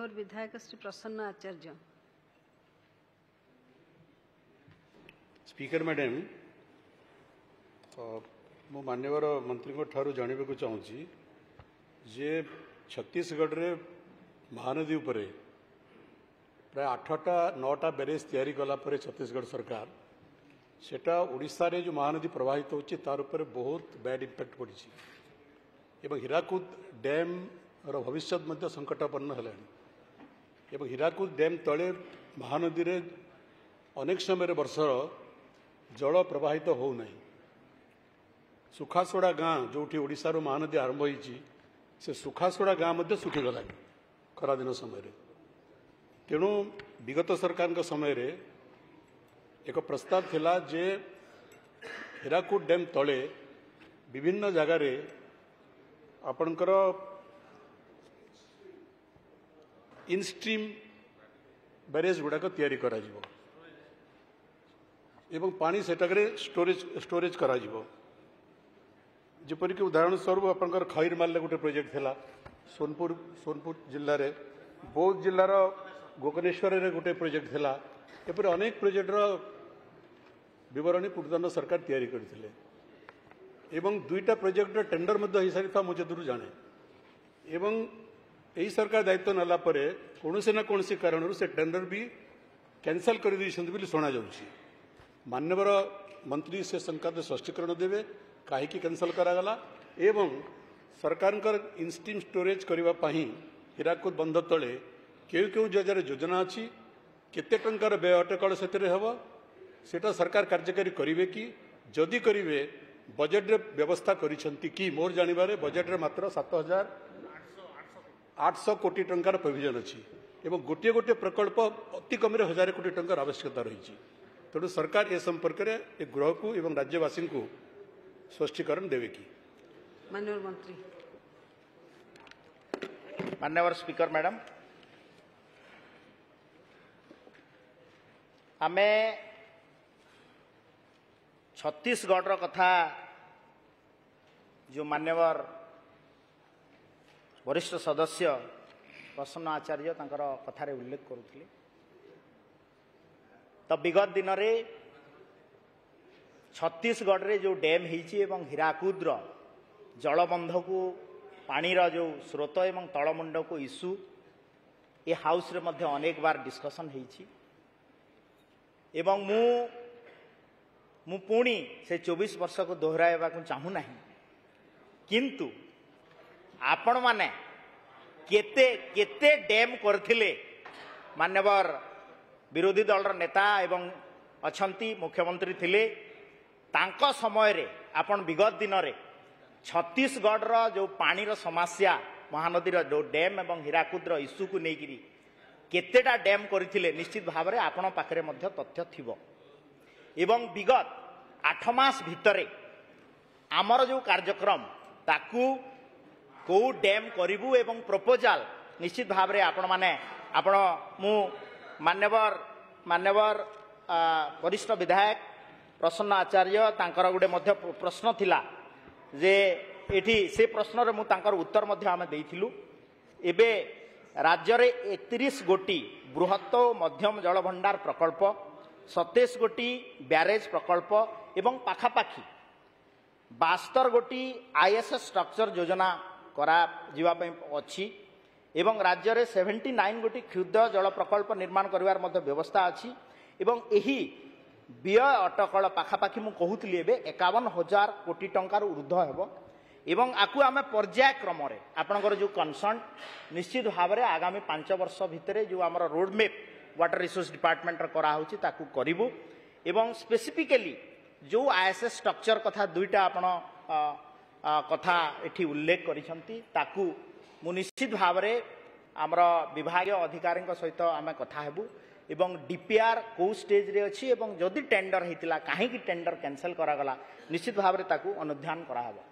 मान्यवर विधायक श्री प्रसन्न आचार्य। स्पीकर मैडम, मु मान्यवर मंत्री को ठारू जानवाक चाहूँगी जे छत्तीसगढ़ रे महानदी उपरे प्राय 8टा 9टा बैरेज तैयारी कला परे छत्तीसगढ़ सरकार सेटा ओडिशा रे जो महानदी प्रवाहित होची तार उपरे बहुत बैड इम्पैक्ट पड़ी एवं हीराकुद डैम रो भविष्य मध्य संकटापन्न हेलानी एवं हीराकुद डैम तले महानदी रे अनेक समय वर्षर जल प्रवाहित हो नहीं। सुखासोड़ा गाँ जो ओडिशा रो महानदी आरंभ होईची से सुखासोड़ा गाँ मध्य सुखीगला खरा दिन समय तेणु विगत सरकार समय रे एक प्रस्ताव थिला जे हीराकुद डैम तले विभिन्न जगार आपणकर इनस्ट्रीम बैरेज गुड़ाक तैयारी करा जिवो एवं पानी सेटाकरे स्टोरेज करा जिवो। जेपरिक उदाहरण स्वरूप आपंकर खैरमाल गोटे प्रोजेक्ट थिला सोनपुर जिल्ला रे, बौद्ध जिल्लार गोकर्णेश्वर रे गोटे प्रोजेक्ट थिला। एपर अनेक प्रोजेक्टर विवरणी पूर्वतन सरकार तैयारी करथिले एवं 2टा प्रोजेक्ट टेंडर मध्य हो सारी था मुझे दूर जाने एवं यही सरकार दायित्व नाला परे कौनसी ना कौनसी कारण से टेंडर भी कैंसल कर दी शुणा जाउछि। मान्यवर मंत्री से संकात स्पष्टीकरण देवे कहीं कैंसल करागला एवं सरकार इनस्ट्रीम स्टोरेज करने हीराकुद बंध तले क्यों जगह योजना अच्छी केते टंकार व्यय अटकल से सेटा सरकार कार्यकारी करेंगे कि जदि करेंगे बजेट रे व्यवस्था करिसेंती कि मोर जानिबारे बजेट रे मात्र 7,800 कोटी टंकार प्रोविजन अच्छी एवं गोटे गोटे प्रकल्प अति कम 1000 कोटी टंकार आवश्यकता रही। तेणु सरकार ए संपर्क में एक गृह को एवं राज्यवासी को स्पष्टीकरण देवे कि माननीय मंत्री। माननीय स्पीकर मैडम, आमे छत्तीसगढ़ कथा जो मान्यवर वरिष्ठ सदस्य प्रसन्न आचार्य तांकर कथारे उल्लेख करुथिले तो विगत दिन रे छत्तीसगढ़ रे जो डैम होईची एवं हीराकुद जलबंध को पानी जो स्रोत एवं तलमुंड को इश्यू ए हाउस रे मध्य अनेक बार डिस्कशन होईची एवं मु पुणी से 24 वर्ष को दोहराइबा को चाहू नहीं किंतु आपण माने केते केते डैम करथिले मान्यवर विरोधी दल नेता एवं अछंती मुख्यमंत्री थिले तांको समय रे आपण विगत दिन रे छत्तीसगढ़ जो पानी समस्या महानदी जो डैम एवं हीराकुद इश्यू को लेकिन केतेटा डैम करथिले निश्चित भाव में आपण पाखरे मध्य तथ्य थिबो एवं विगत 8 मास भितरे आमर जो कार्यक्रम ताकू को डैम करिबू एवं प्रपोजाल निश्चित भाव में आपण माने आपण मु मान्यवर वरिष्ठ विधायक प्रसन्न आचार्य तांकर गुडे मध्य प्रश्न थिला जे एठी से प्रश्न रे मु तांकर उत्तर मध्य आमे देइथिलु। एबे राज्य रे 31 गोटी बृहत मध्यम जल भंडार प्रकल्प 27 गोटी ब्यारेज प्रकल्प एवं पाखापाखी 72 गोटी आईएसएस स्ट्रक्चर योजना करा जीवा पई अछि एवं राज्य रे 79 गोटी क्षुद्र जल प्रकल्प निर्माण करिवार मध्य व्यवस्था अछि एवं एही व्यय अटकल पाखापाखी मु कहूतली एबे 51,000 कोटी टंकार ऊर्ध्व हेबो एवं आकु आमे पर्यायक्रम रे आपनकर जो कंसर्न निश्चित भाव में आगामी 5 वर्ष भितर जो आमर road map water resource department करा होची ताकू करिवु एवं स्पेसिफिकली जो आईएसएस स्ट्रक्चर कथा 2टा आपण कथा एठी उल्लेख करिसंती ताकू मु निश्चित भाव में आमर विभागीय अधिकारी सहित आमे कथा हेबु एवं डीपीआर को स्टेज रे अछि एवं जदि टेंडर हेतिला काहे कि टेंडर कैंसिल करागला निश्चित भाव में ताकू अनुध्यान करा हेबो।